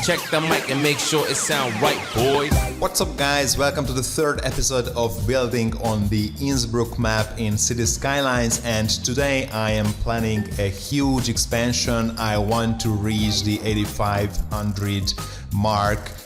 Check the mic and make sure it sound right, boys. What's up, guys? Welcome to the third episode of building on the Innsbruck map in Cities Skylines, and today I am planning a huge expansion. I want to reach the 8500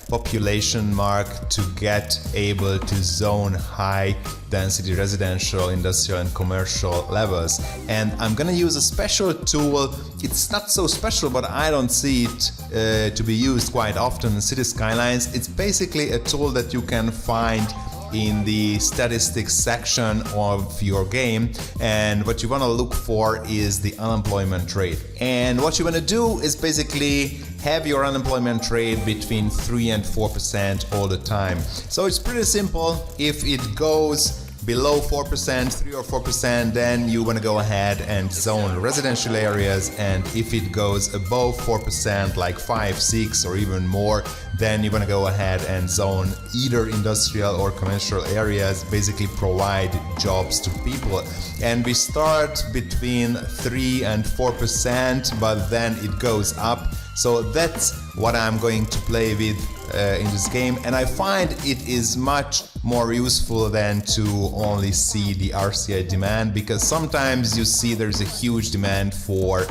population mark to get able to zone high density residential, industrial and commercial levels. And I'm gonna use a special tool. It's not so special, but I don't see it to be used quite often in Cities Skylines. It's basically a tool that you can find in the statistics section of your game, and what you want to look for is the unemployment rate. And what you want to do is basically have your unemployment rate between 3 and 4% all the time. So it's pretty simple. If it goes below 4%, 3 or 4%, then you want to go ahead and zone residential areas, and if it goes above 4%, like 5, 6 or even more, then you want to go ahead and zone either industrial or commercial areas, basically provide jobs to people. And we start between 3 and 4%, but then it goes up. So that's what I'm going to play with in this game, and I find it is much more useful than to only see the RCI demand, because sometimes you see there's a huge demand for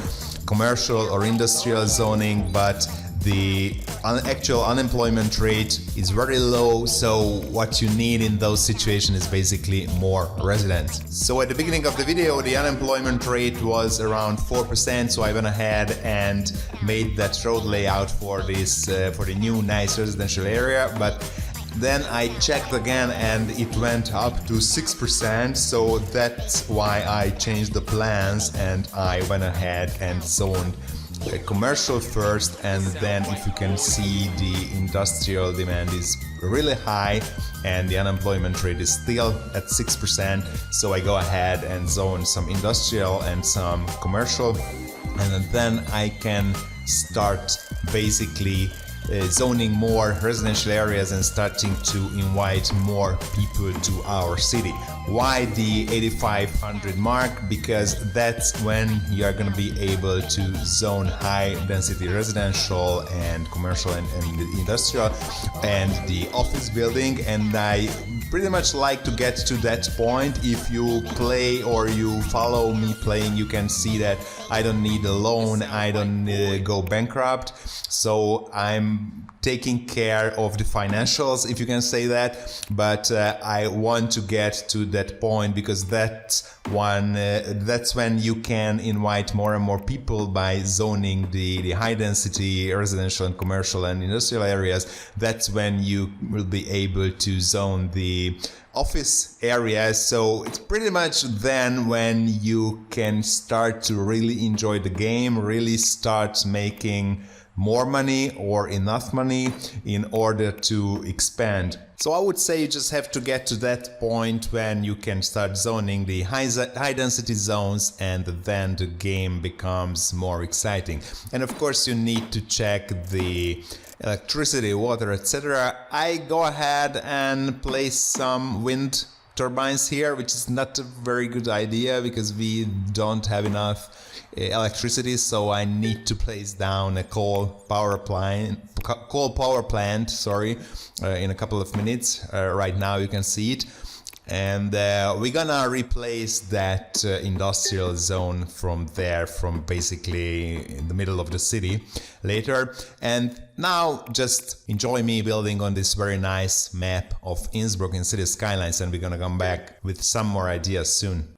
commercial or industrial zoning, but the actual unemployment rate is very low. So what you need in those situations is basically more residents. So at the beginning of the video, the unemployment rate was around 4%, so I went ahead and made that road layout for this for the new nice residential area. But then I checked again and it went up to 6%, so that's why I changed the plans and I went ahead and zoned commercial first, and then if you can see, the industrial demand is really high and the unemployment rate is still at 6%, so I go ahead and zone some industrial and some commercial, and then I can start basically zoning more residential areas and starting to invite more people to our city. Why the 8500 mark? Because that's when you are going to be able to zone high density residential and commercial and industrial and the office building. And I pretty much like to get to that point. If you play or you follow me playing, you can see that I don't need a loan, I don't go bankrupt, so I'm taking care of the financials, if you can say that. But I want to get to that point, because that's when you can invite more and more people by zoning the high density residential and commercial and industrial areas. That's when you will be able to zone the office areas. So it's pretty much then when you can start to really enjoy the game, really start making more money or enough money in order to expand. So I would say you just have to get to that point when you can start zoning the high density zones, and then the game becomes more exciting. And of course you need to check the electricity, water, etc. I go ahead and place some wind turbines here, which is not a very good idea because we don't have enough electricity, so I need to place down a coal power plant in a couple of minutes. Right now you can see it, and we're gonna replace that industrial zone from basically in the middle of the city later. And now just enjoy me building on this very nice map of Innsbruck in Cities Skylines, and we're gonna come back with some more ideas soon.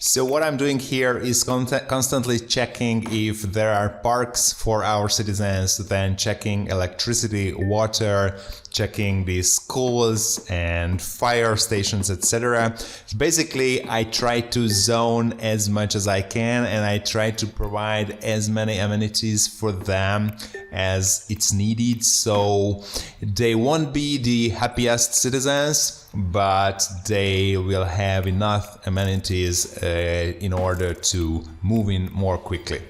So what I'm doing here is constantly checking if there are parks for our citizens, then checking electricity, water, checking the schools and fire stations, etc. Basically, I try to zone as much as I can, and I try to provide as many amenities for them as it's needed. So they won't be the happiest citizens, but they will have enough amenities in order to move in more quickly.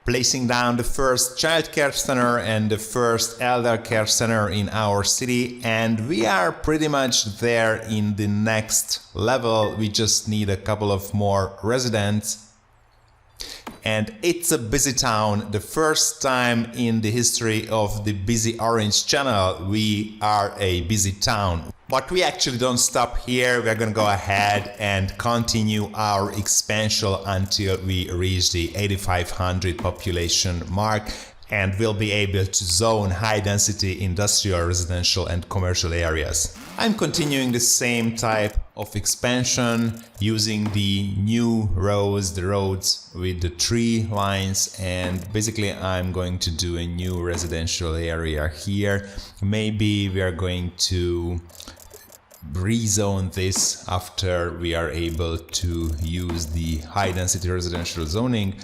placing down the first childcare center and the first elder care center in our city, and we are pretty much there in the next level. We just need a couple of more residents. And it's a busy town. The first time in the history of the Busy Orange channel, we are a busy town. But we actually don't stop here. We're gonna go ahead and continue our expansion until we reach the 8,500 population mark, and we'll be able to zone high-density industrial, residential and commercial areas. I'm continuing the same type of expansion using the new roads, the roads with the tree lines, and basically I'm going to do a new residential area here. Maybe we are going to rezone this after we are able to use the high-density residential zoning.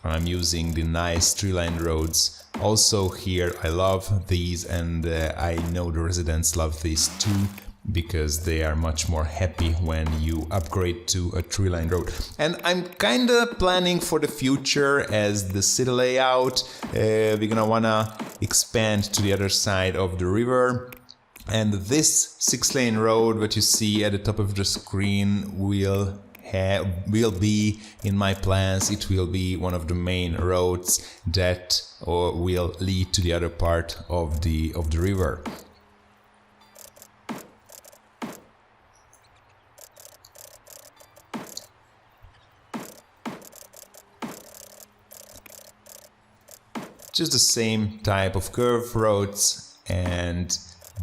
I'm using the nice tree-lined roads. Also here I love these, and I know the residents love these too, because they are much more happy when you upgrade to a tree-lined road. And I'm kinda planning for the future as the city layout. We're gonna wanna expand to the other side of the river. And this 6-lane road that you see at the top of the screen will be in my plans. It will be one of the main roads that will lead to the other part of the river. Just the same type of curved roads, and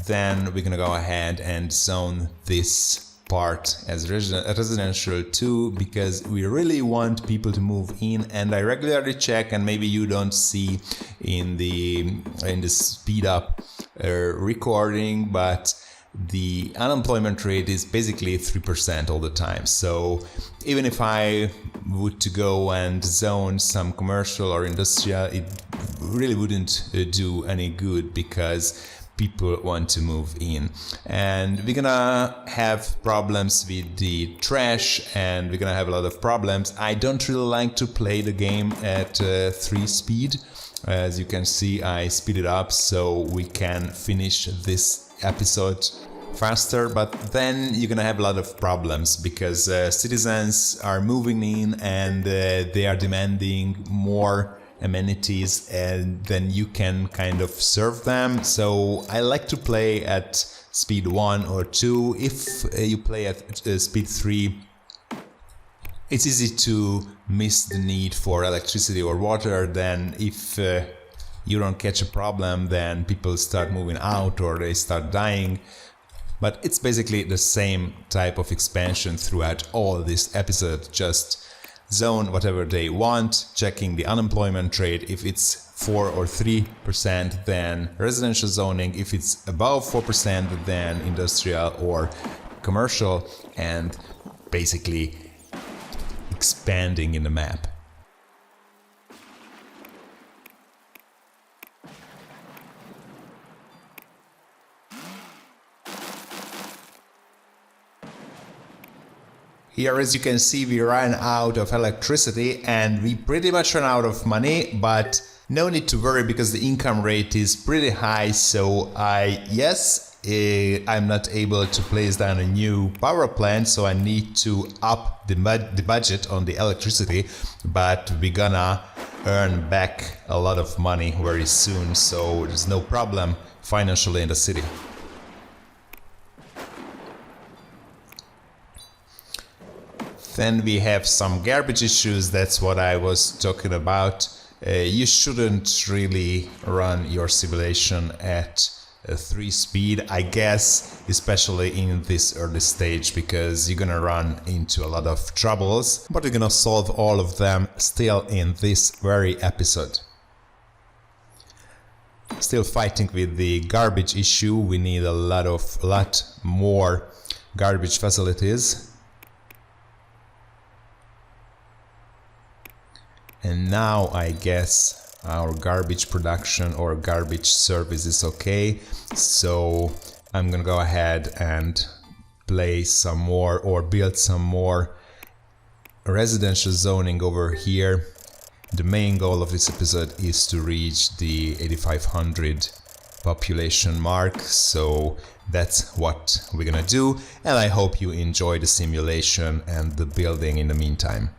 then we're gonna go ahead and zone this part as residential too, because we really want people to move in. And I regularly check, and maybe you don't see in the speed up recording, but the unemployment rate is basically 3% all the time. So even if I would to go and zone some commercial or industrial, it really wouldn't do any good, because people want to move in. And we're gonna have problems with the trash, and we're gonna have a lot of problems. I don't really like to play the game at 3 speed. As you can see, I speed it up so we can finish this episode faster, but then you're gonna have a lot of problems, because citizens are moving in, and they are demanding more amenities, and then you can kind of serve them. So I like to play at speed 1 or 2. If you play at speed 3, it's easy to miss the need for electricity or water. Then if you don't catch a problem, then people start moving out or they start dying. But it's basically the same type of expansion throughout all this episode. Just zone whatever they want, checking the unemployment rate. If it's 4 or 3%, then residential zoning. If it's above 4%, then industrial or commercial, and basically expanding in the map. Here, as you can see, we ran out of electricity, and we pretty much ran out of money, but no need to worry, because the income rate is pretty high. So I'm not able to place down a new power plant, so I need to up the budget on the electricity, but we're gonna earn back a lot of money very soon, so there's no problem financially in the city. Then we have some garbage issues. That's what I was talking about. You shouldn't really run your simulation at 3 speed, I guess, especially in this early stage, because you're gonna run into a lot of troubles, but we're gonna solve all of them still in this very episode. Still fighting with the garbage issue. We need a lot more garbage facilities. And now I guess our garbage production or garbage service is okay. So I'm gonna go ahead and place some more or build some more residential zoning over here. The main goal of this episode is to reach the 8500 population mark, so that's what we're gonna do, and I hope you enjoy the simulation and the building in the meantime.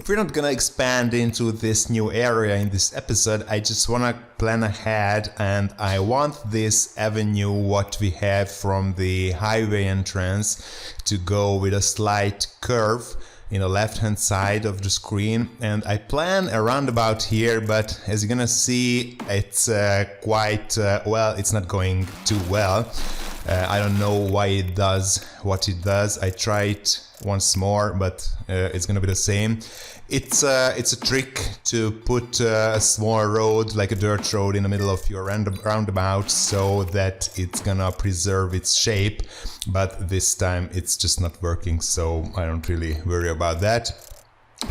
If we're not gonna expand into this new area in this episode, I just wanna plan ahead, and I want this avenue, what we have from the highway entrance, to go with a slight curve in the left hand side of the screen, and I plan a roundabout here, but as you're gonna see, it's quite well, it's not going too well. I don't know why it does what it does. I tried once more, but it's gonna be the same. It's a trick to put a small road, like a dirt road, in the middle of your roundabout, so that it's gonna preserve its shape, but this time it's just not working, so I don't really worry about that.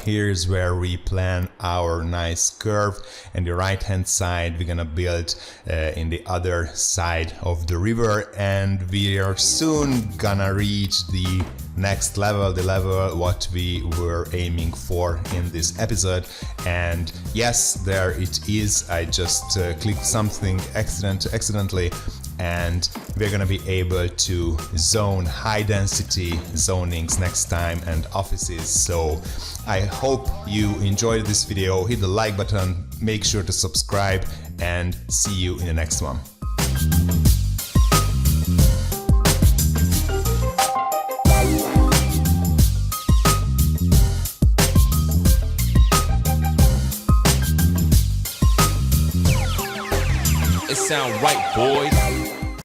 Here's where we plan our nice curve, and the right hand side we're gonna build in the other side of the river, and we are soon gonna reach the next level, the level what we were aiming for in this episode. And yes, there it is. I just clicked something accidentally, and we're gonna be able to zone high density zonings next time and offices. So I hope you enjoyed this video. Hit the like button, make sure to subscribe, and see you in the next one. It sound right, boys.